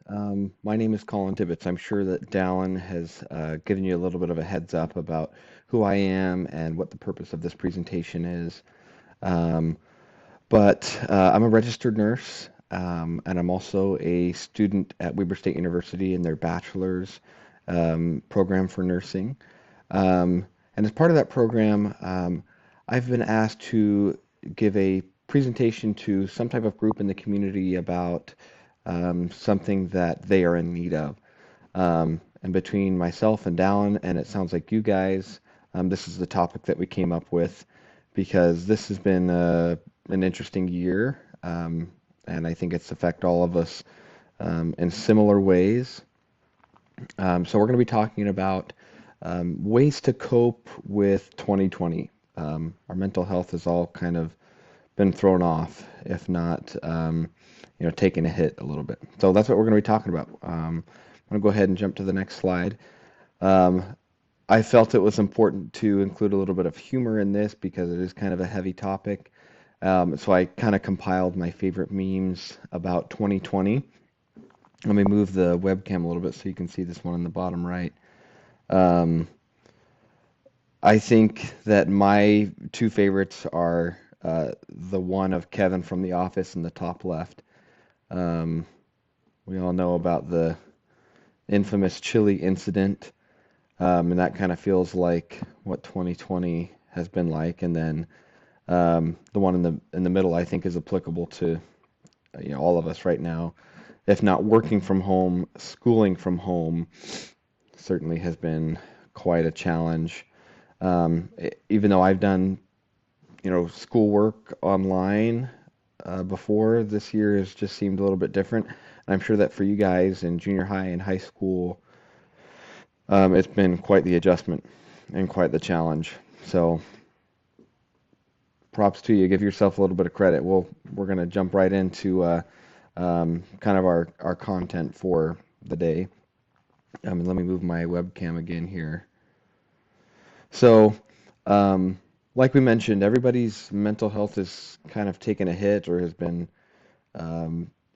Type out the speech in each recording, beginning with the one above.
My name is Colin Tibbetts. I'm sure that Dallin has given you a little bit of a heads up about who I am and what the purpose of this presentation is. Um, but I'm a registered nurse, and I'm also a student at Weber State University in their bachelor's program for nursing. And as part of that program, I've been asked to give a presentation to some type of group in the community about something that they are in need of. And between myself and Dallin, and it sounds like you guys, this is the topic that we came up with because this has been an interesting year, and I think it's affected all of us in similar ways. So we're going to be talking about ways to cope with 2020. Our mental health has all kind of been thrown off, if not, taking a hit a little bit. So that's what we're going to be talking about. I'm going to go ahead and jump to the next slide. Um, I felt it was important to include a little bit of humor in this because it is kind of a heavy topic. So I kind of compiled my favorite memes about 2020. Let me move the webcam a little bit so you can see this one in the bottom right. Um, I think that my two favorites are the one of Kevin from The Office in the top left. Um, we all know about the infamous chili incident, and that kind of feels like what 2020 has been like. And then the one in the middle, I think, is applicable to all of us right now. If not working from home, schooling from home certainly has been quite a challenge. Even though I've done schoolwork online before, this year has just seemed a little bit different. And I'm sure that for you guys in junior high and high school, it's been quite the adjustment and quite the challenge. So props to you. Give yourself a little bit of credit. We're going to jump right into kind of our content for the day. Let me move my webcam again here. So, like we mentioned, everybody's mental health is kind of taken a hit or has been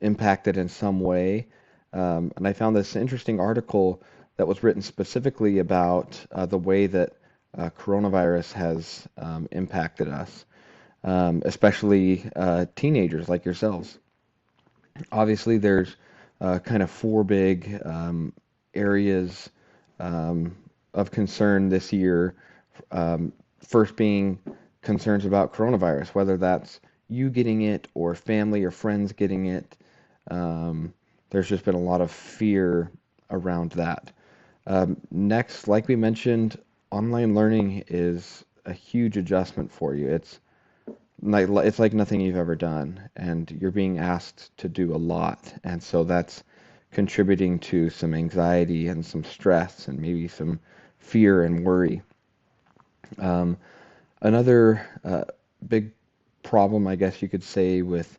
impacted in some way. And I found this interesting article that was written specifically about the way that coronavirus has impacted us, especially teenagers like yourselves. Obviously, there's kind of four big areas of concern this year. First being concerns about coronavirus, whether that's you getting it or family or friends getting it. There's just been a lot of fear around that. Next, like we mentioned, online learning is a huge adjustment for you. It's like nothing you've ever done, and you're being asked to do a lot, and so that's contributing to some anxiety and some stress and maybe some fear and worry. Um, Another big problem, I guess you could say, with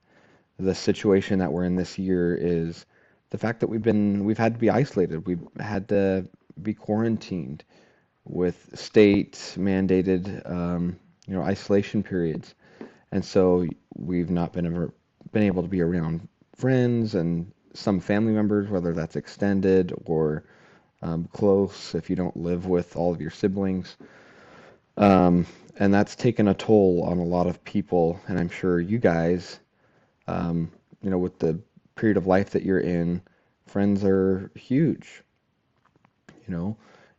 the situation that we're in this year is the fact that we've had to be isolated. We've had to be quarantined with state mandated isolation periods, and so we've not been able to be around friends and some family members, whether that's extended or close if you don't live with all of your siblings. Um, and that's taken a toll on a lot of people, and I'm sure you guys, with the period of life that you're in, friends are huge. You know,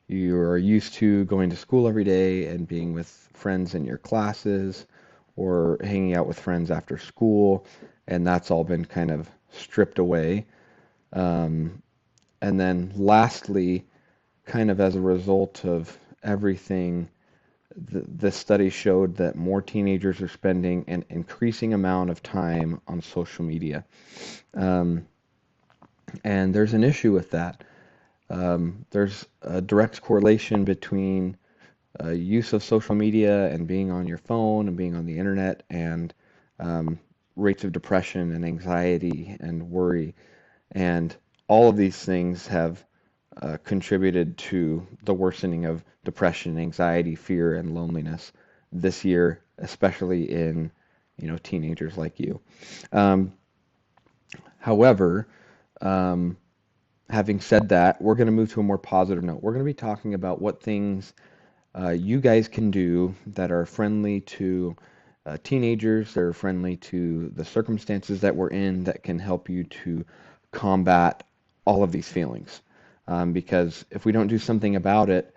you are used to going to school every day and being with friends in your classes or hanging out with friends after school, and that's all been kind of stripped away. Um, and then lastly, kind of as a result of everything, the study showed that more teenagers are spending an increasing amount of time on social media. Um, and there's an issue with that. There's a direct correlation between use of social media and being on your phone and being on the internet and um, rates of depression and anxiety and worry. And all of these things have contributed to the worsening of depression, anxiety, fear, and loneliness this year, especially in teenagers like you. Um, However, um, Having said that, we're going to move to a more positive note. We're going to be talking about what things you guys can do that are friendly to teenagers, that are friendly to the circumstances that we're in, that can help you to combat all of these feelings. Because if we don't do something about it,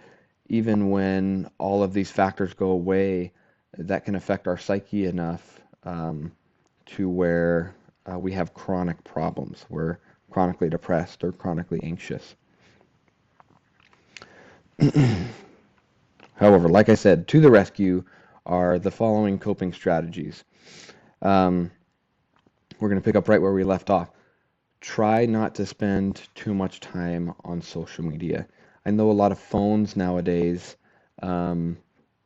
even when all of these factors go away, that can affect our psyche enough to where we have chronic problems. We're chronically depressed or chronically anxious. However, like I said, to the rescue are the following coping strategies. Um, we're going to pick up right where we left off. Try not to spend too much time on social media. I know a lot of phones nowadays um,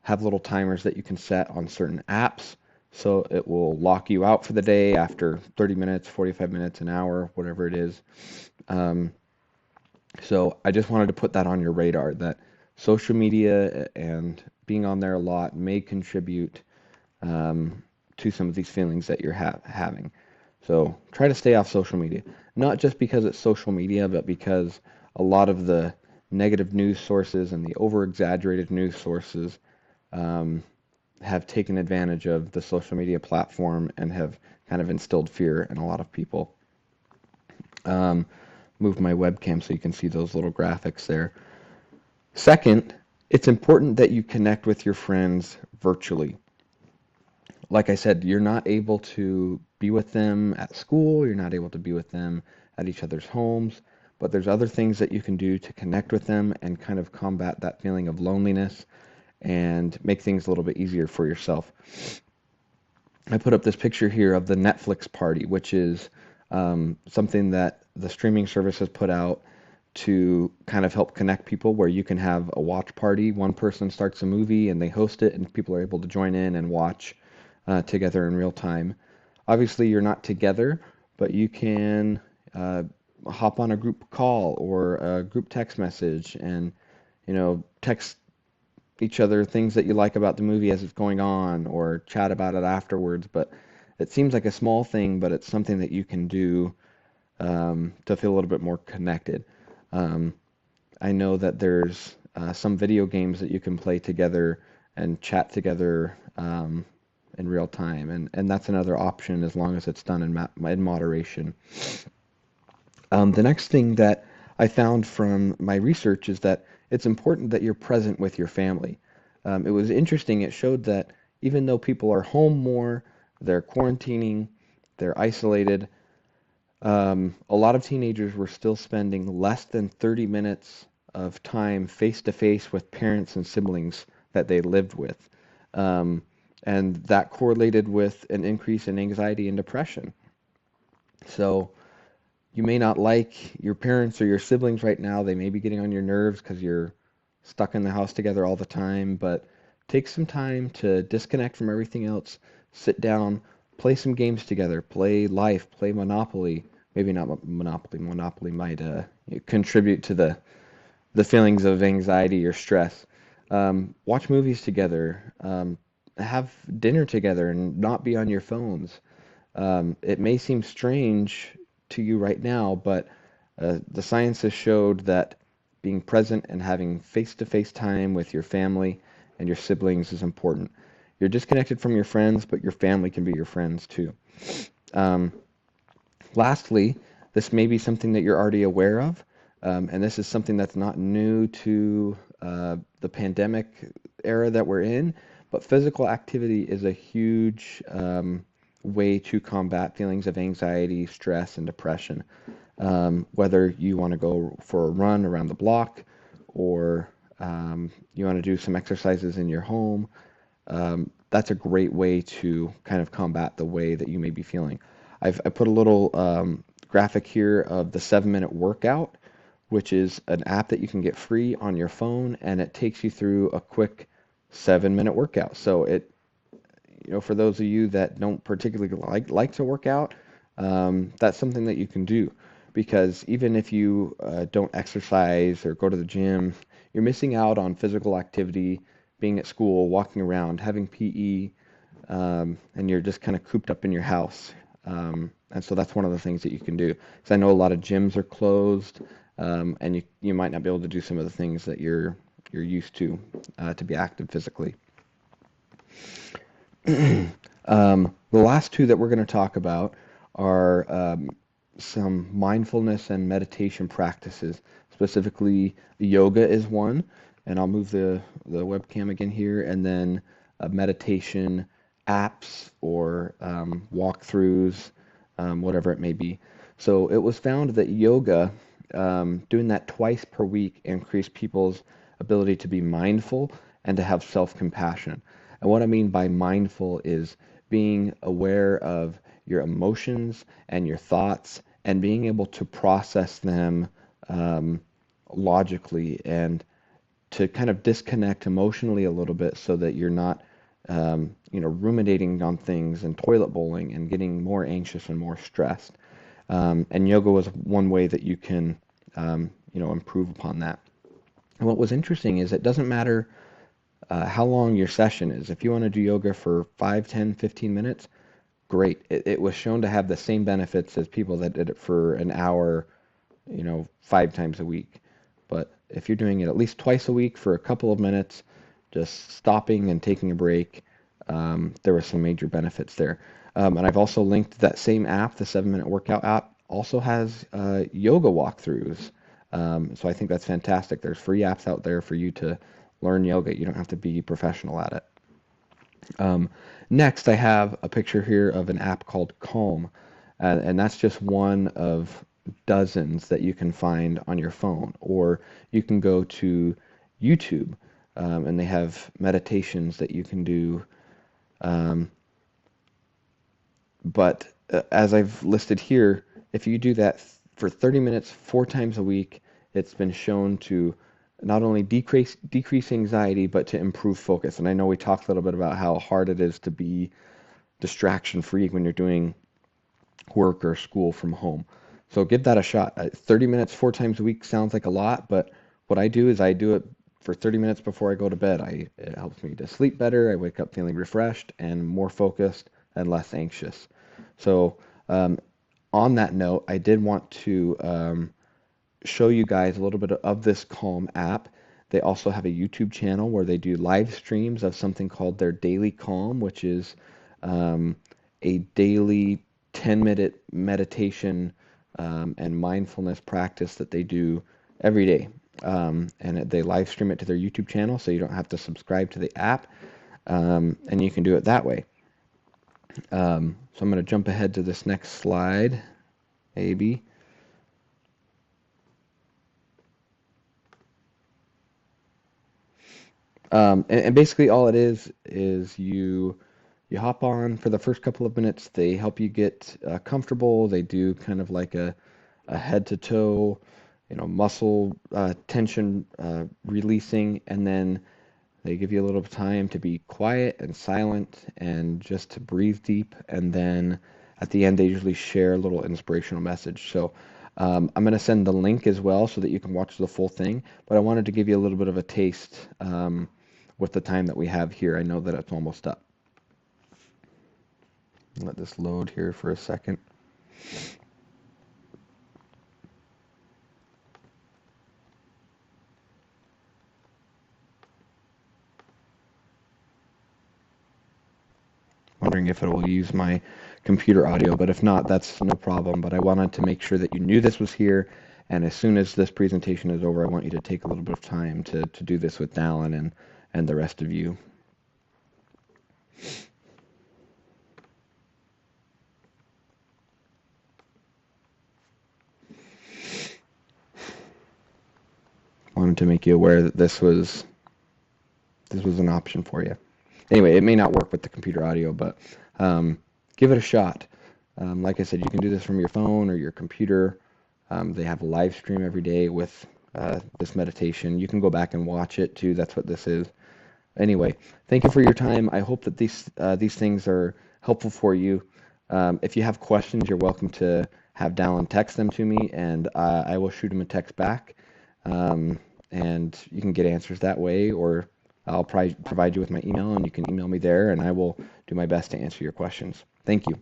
have little timers that you can set on certain apps, so it will lock you out for the day after 30 minutes, 45 minutes, an hour, whatever it is. Um, so I just wanted to put that on your radar that social media and being on there a lot may contribute to some of these feelings that you're having. So try to stay off social media, not just because it's social media, but because a lot of the negative news sources and the over-exaggerated news sources um, have taken advantage of the social media platform and have kind of instilled fear in a lot of people. Um, Move my webcam so you can see those little graphics there. Second, it's important that you connect with your friends virtually. Like I said, you're not able to be with them at school, you're not able to be with them at each other's homes, but there's other things that you can do to connect with them and kind of combat that feeling of loneliness and make things a little bit easier for yourself. I put up this picture here of the Netflix party, which is something that the streaming service has put out to kind of help connect people, where you can have a watch party. One person starts a movie and they host it, and people are able to join in and watch together in real time. Obviously, you're not together, but you can hop on a group call or a group text message and, text each other things that you like about the movie as it's going on, or chat about it afterwards. But it seems like a small thing, but it's something that you can do to feel a little bit more connected. Um, I know that there's some video games that you can play together and chat together in real time, and that's another option as long as it's done in moderation. The next thing that I found from my research is that it's important that you're present with your family. It was interesting. It showed that even though people are home more, they're quarantining, they're isolated, a lot of teenagers were still spending less than 30 minutes of time face to face with parents and siblings that they lived with. Um, and that correlated with an increase in anxiety and depression. So you may not like your parents or your siblings right now. They may be getting on your nerves because you're stuck in the house together all the time, but take some time to disconnect from everything else, sit down, play some games together, play Life, play Monopoly. Maybe not Monopoly. Monopoly might contribute to the feelings of anxiety or stress. Watch movies together, have dinner together, and not be on your phones. It may seem strange to you right now, but the science has showed that being present and having face-to-face time with your family and your siblings is important. You're disconnected from your friends, but your family can be your friends too. Um, Lastly, this may be something that you're already aware of, and this is something that's not new to the pandemic era that we're in, but physical activity is a huge way to combat feelings of anxiety, stress, and depression. Whether you want to go for a run around the block or you want to do some exercises in your home, that's a great way to kind of combat the way that you may be feeling. I put a little graphic here of the 7-minute workout, which is an app that you can get free on your phone, and it takes you through a quick 7-minute workout. So for those of you that don't particularly like to work out, that's something that you can do, because even if you don't exercise or go to the gym, you're missing out on physical activity, being at school, walking around, having PE, and you're just kind of cooped up in your house. And so that's one of the things that you can do. Because I know a lot of gyms are closed. and you might not be able to do some of the things that you're used to be active physically. The last two that we're going to talk about are some mindfulness and meditation practices. Specifically, yoga is one, and I'll move the webcam again here, and then meditation apps or walkthroughs, whatever it may be. So it was found that yoga, doing that twice per week, increased people's ability to be mindful and to have self-compassion. And what I mean by mindful is being aware of your emotions and your thoughts and being able to process them um, logically and to kind of disconnect emotionally a little bit so that you're not ruminating on things and toilet bowling and getting more anxious and more stressed. And yoga was one way that you can improve upon that. And what was interesting is it doesn't matter how long your session is. If you want to do yoga for 5, 10, 15 minutes, great. It was shown to have the same benefits as people that did it for an hour, 5 times a week. But if you're doing it at least twice a week for a couple of minutes, just stopping and taking a break, there were some major benefits there. And I've also linked that same app, the 7-Minute Workout app, also has yoga walkthroughs. So I think that's fantastic. There's free apps out there for you to learn yoga. You don't have to be professional at it. Next, I have a picture here of an app called Calm, and that's just one of dozens that you can find on your phone. Or you can go to YouTube, and they have meditations that you can do. But as I've listed here, if you do that for 30 minutes, 4 times a week, it's been shown to not only decrease anxiety, but to improve focus. And I know we talked a little bit about how hard it is to be distraction free when you're doing work or school from home. So give that a shot. 30 minutes, 4 times a week sounds like a lot, but what I do is I do it for 30 minutes before I go to bed. It helps me to sleep better. I wake up feeling refreshed and more focused and less anxious. So on that note, I did want to show you guys a little bit of this Calm app. They also have a YouTube channel where they do live streams of something called their Daily Calm, which is a daily 10-minute meditation and mindfulness practice that they do every day. And they live stream it to their YouTube channel, so you don't have to subscribe to the app, and you can do it that way. So I'm going to jump ahead to this next slide, maybe. And basically all it is you hop on for the first couple of minutes. They help you get comfortable. They do kind of like a head to toe, muscle tension releasing, and then they give you a little time to be quiet and silent and just to breathe deep. And then at the end, they usually share a little inspirational message. So I'm going to send the link as well so that you can watch the full thing. But I wanted to give you a little bit of a taste with the time that we have here. I know that it's almost up. Let this load here for a second. Wondering if it will use my computer audio, but if not, that's no problem. But I wanted to make sure that you knew this was here, and as soon as this presentation is over, I want you to take a little bit of time to do this with Dallin and the rest of you. Wanted to make you aware that this was an option for you. Anyway, it may not work with the computer audio, but give it a shot. Like I said, you can do this from your phone or your computer. They have a live stream every day with this meditation. You can go back and watch it too. That's what this is. Anyway, thank you for your time. I hope that these things are helpful for you. If you have questions, you're welcome to have Dallin text them to me, and I will shoot him a text back. And you can get answers that way, or I'll provide you with my email, and you can email me there, and I will do my best to answer your questions. Thank you.